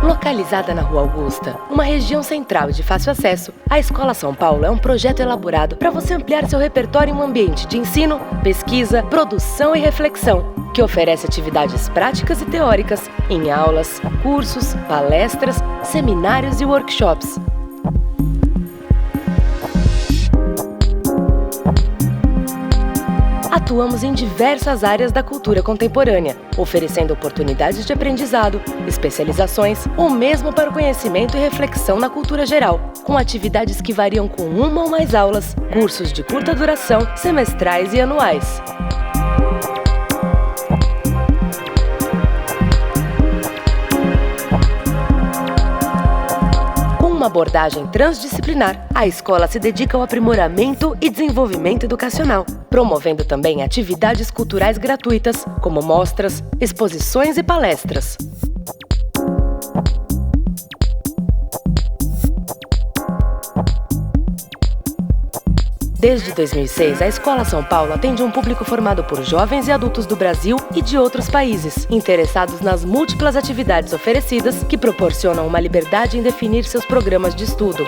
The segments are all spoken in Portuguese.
Localizada na Rua Augusta, uma região central e de fácil acesso, a Escola São Paulo é um projeto elaborado para você ampliar seu repertório em um ambiente de ensino, pesquisa, produção e reflexão, que oferece atividades práticas e teóricas em aulas, cursos, palestras, seminários e workshops. Atuamos em diversas áreas da cultura contemporânea, oferecendo oportunidades de aprendizado, especializações ou mesmo para o conhecimento e reflexão na cultura geral, com atividades que variam com uma ou mais aulas, cursos de curta duração, semestrais e anuais. Com uma abordagem transdisciplinar, a escola se dedica ao aprimoramento e desenvolvimento educacional, promovendo também atividades culturais gratuitas, como mostras, exposições e palestras. Desde 2006, a Escola São Paulo atende um público formado por jovens e adultos do Brasil e de outros países, interessados nas múltiplas atividades oferecidas que proporcionam uma liberdade em definir seus programas de estudo.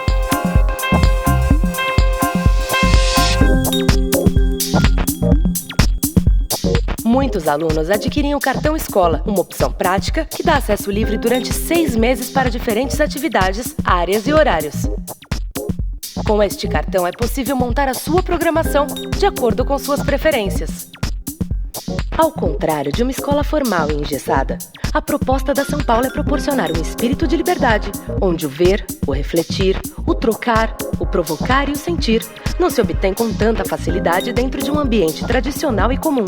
Muitos alunos adquirem o cartão escola, uma opção prática que dá acesso livre durante 6 meses para diferentes atividades, áreas e horários. Com este cartão é possível montar a sua programação de acordo com suas preferências. Ao contrário de uma escola formal e engessada, a proposta da São Paulo é proporcionar um espírito de liberdade, onde o ver, o refletir, o trocar, o provocar e o sentir não se obtém com tanta facilidade dentro de um ambiente tradicional e comum.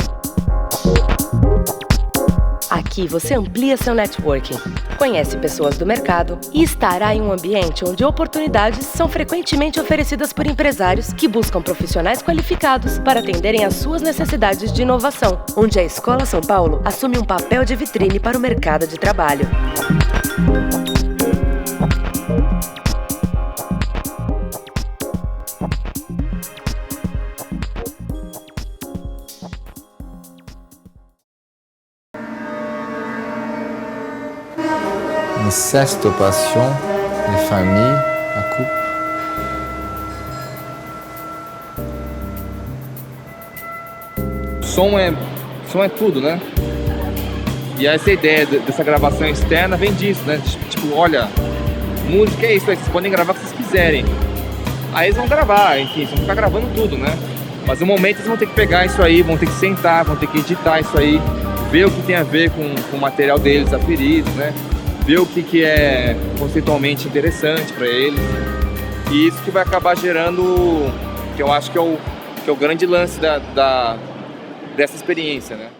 Aqui você amplia seu networking, conhece pessoas do mercado e estará em um ambiente onde oportunidades são frequentemente oferecidas por empresários que buscam profissionais qualificados para atenderem às suas necessidades de inovação, onde a Escola São Paulo assume um papel de vitrine para o mercado de trabalho. Sexte passion, les familles, a couple. Som é tudo, né? E essa ideia dessa gravação externa vem disso, né? Tipo, olha, música é isso, vocês podem gravar o que vocês quiserem. Aí eles vão gravar, enfim, eles vão ficar gravando tudo, né? Mas no momento eles vão ter que pegar isso aí, vão ter que sentar, vão ter que editar isso aí, ver o que tem a ver com o material deles aferido, né? Ver o que é conceitualmente interessante para eles. E isso que vai acabar gerando, que eu acho que é o grande lance dessa experiência, né?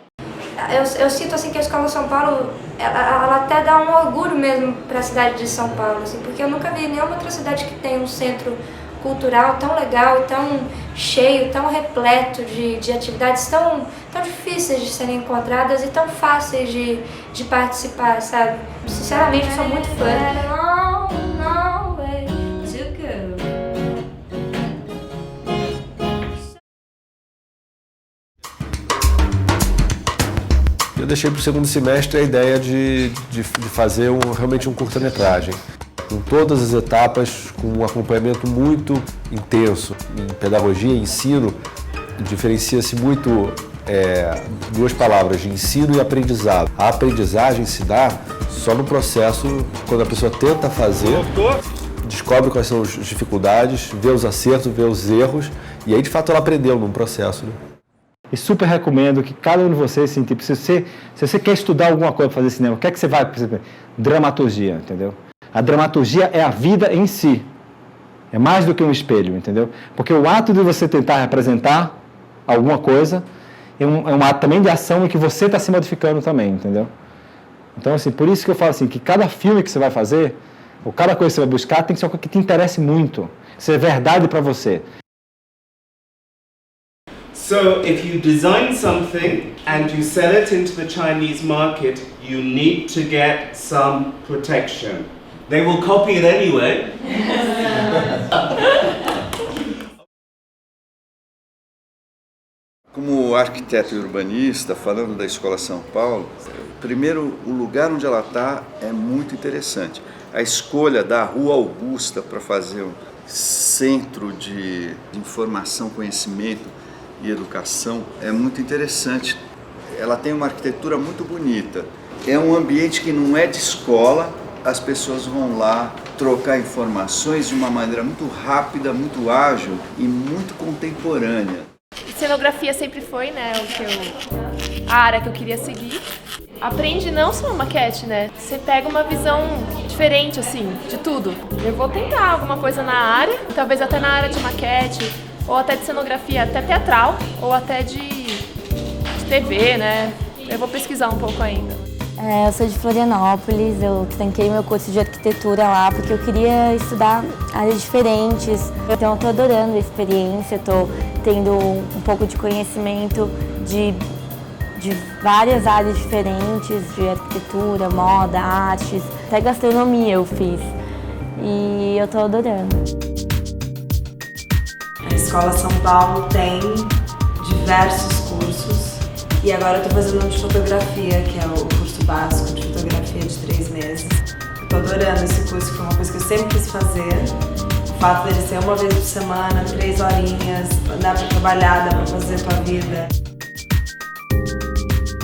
Eu sinto assim que a Escola São Paulo, ela até dá um orgulho mesmo para a cidade de São Paulo, assim, porque eu nunca vi nenhuma outra cidade que tenha um centro cultural tão legal, tão cheio, tão repleto de atividades tão difíceis de serem encontradas e tão fáceis de participar, sabe? Sinceramente, eu sou muito fã. Eu deixei para o segundo semestre a ideia de fazer realmente um curta-metragem, com todas as etapas, com um acompanhamento muito intenso. Em pedagogia e ensino, diferencia-se muito duas palavras, de ensino e aprendizado. A aprendizagem se dá só no processo, quando a pessoa tenta fazer, descobre quais são as dificuldades, vê os acertos, vê os erros, e aí de fato ela aprendeu num processo, né? E super recomendo que cada um de vocês, assim, tipo, se você quer estudar alguma coisa para fazer cinema, o que é que você vai, por exemplo, dramaturgia, entendeu? A dramaturgia é a vida em si. É mais do que um espelho, entendeu? Porque o ato de você tentar representar alguma coisa é um ato também de ação em que você está se modificando também, entendeu? Então, assim, por isso que eu falo assim, que cada filme que você vai fazer, ou cada coisa que você vai buscar, tem que ser uma coisa que te interesse muito. Ser verdade para você. So, if you design something and you sell it into the Chinese market, you need to get some protection. They will copy it anyway. Como arquiteto e urbanista, falando da Escola São Paulo, Primeiro, o lugar onde ela está é muito interessante. A escolha da Rua Augusta para fazer um centro de informação, conhecimento e educação é muito interessante. Ela tem uma arquitetura muito bonita. É um ambiente que não é de escola, as pessoas vão lá trocar informações de uma maneira muito rápida, muito ágil e muito contemporânea. Cenografia sempre foi, né, a área que eu queria seguir. Aprende não só maquete, né? Você pega uma visão diferente, assim, de tudo. Eu vou tentar alguma coisa na área, talvez até na área de maquete, ou até de cenografia, até teatral, ou até de TV, né? Eu vou pesquisar um pouco ainda. Eu sou de Florianópolis, eu tranquei meu curso de arquitetura lá porque eu queria estudar áreas diferentes. Então eu estou adorando a experiência, estou tendo um pouco de conhecimento de várias áreas diferentes, de arquitetura, moda, artes, até gastronomia eu fiz. E eu estou adorando. A Escola São Paulo tem diversos cursos e agora eu estou fazendo um de fotografia, que é o curso básico de fotografia de 3 meses. Estou adorando esse curso, que foi uma coisa que eu sempre quis fazer. O fato dele ser uma vez por semana, 3 horinhas, dá para trabalhar, dá para fazer a tua vida.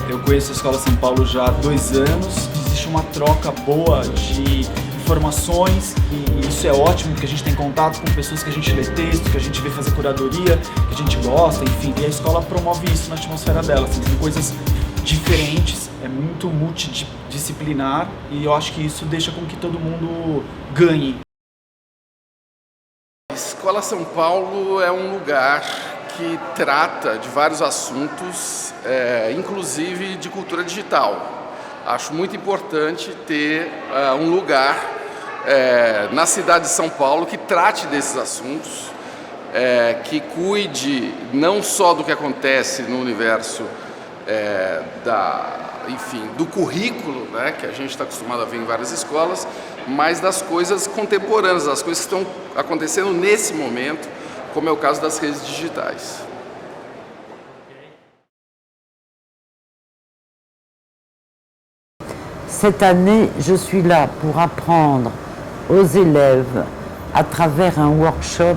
Eu conheço a Escola São Paulo já há 2 anos. Existe uma troca boa de informações e isso é ótimo, porque a gente tem contato com pessoas que a gente lê texto, que a gente vê fazer curadoria, que a gente gosta, enfim. E a escola promove isso na atmosfera dela, assim, tem coisas diferentes, é muito multidisciplinar e eu acho que isso deixa com que todo mundo ganhe. A Escola São Paulo é um lugar que trata de vários assuntos, inclusive de cultura digital. Acho muito importante ter um lugar na cidade de São Paulo que trate desses assuntos, que cuide não só do que acontece no universo do currículo, né, que a gente está acostumado a ver em várias escolas, mas das coisas contemporâneas, das coisas que estão acontecendo nesse momento, como é o caso das redes digitais. Cette année, je suis là pour apprendre aux élèves, à travers un workshop,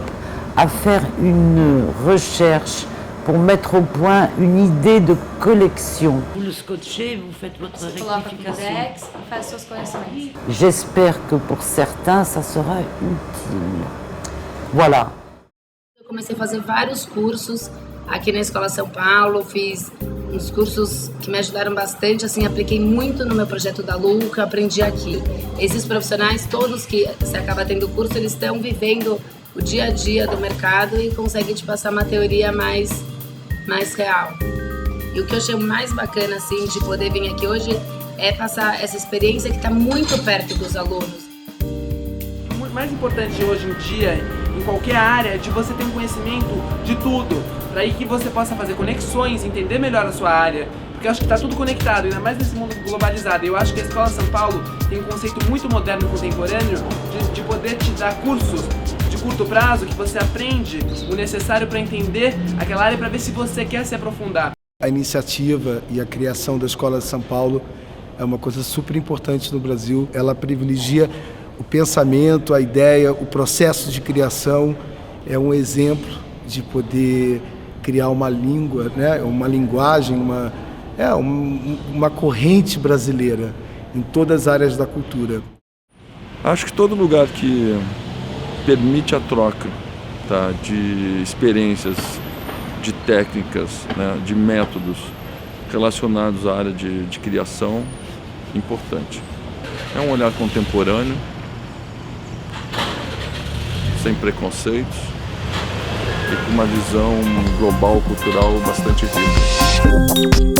à faire une recherche pour mettre au point une idée de collection. Vous le scotchez, vous faites votre rectification. J'espère que pour certains, ça sera utile. Voilà. Eu comecei a fazer vários cursos aqui na Escola São Paulo, fiz uns cursos que me ajudaram bastante, assim, apliquei muito no meu projeto da Lu, que eu aprendi aqui. Esses profissionais, todos que você acaba tendo curso, eles estão vivendo o dia a dia do mercado e conseguem te passar uma teoria mais real. E o que eu achei mais bacana, assim, de poder vir aqui hoje é passar essa experiência que está muito perto dos alunos. O mais importante hoje em dia, em qualquer área, é de você ter um conhecimento de tudo, para aí que você possa fazer conexões, entender melhor a sua área, porque eu acho que está tudo conectado, ainda mais nesse mundo globalizado. Eu acho que a Escola São Paulo tem um conceito muito moderno e contemporâneo de poder te dar cursos de curto prazo que você aprende o necessário para entender aquela área, para ver se você quer se aprofundar. A iniciativa e a criação da Escola de São Paulo é uma coisa super importante no Brasil. Ela privilegia o pensamento, a ideia, o processo de criação. É um exemplo de poder criar uma língua, né? Uma linguagem, uma corrente brasileira em todas as áreas da cultura. Acho que todo lugar que permite a troca, tá, de experiências, de técnicas, né, de métodos relacionados à área de criação, importante. É um olhar contemporâneo, sem preconceitos e com uma visão global, cultural bastante rica.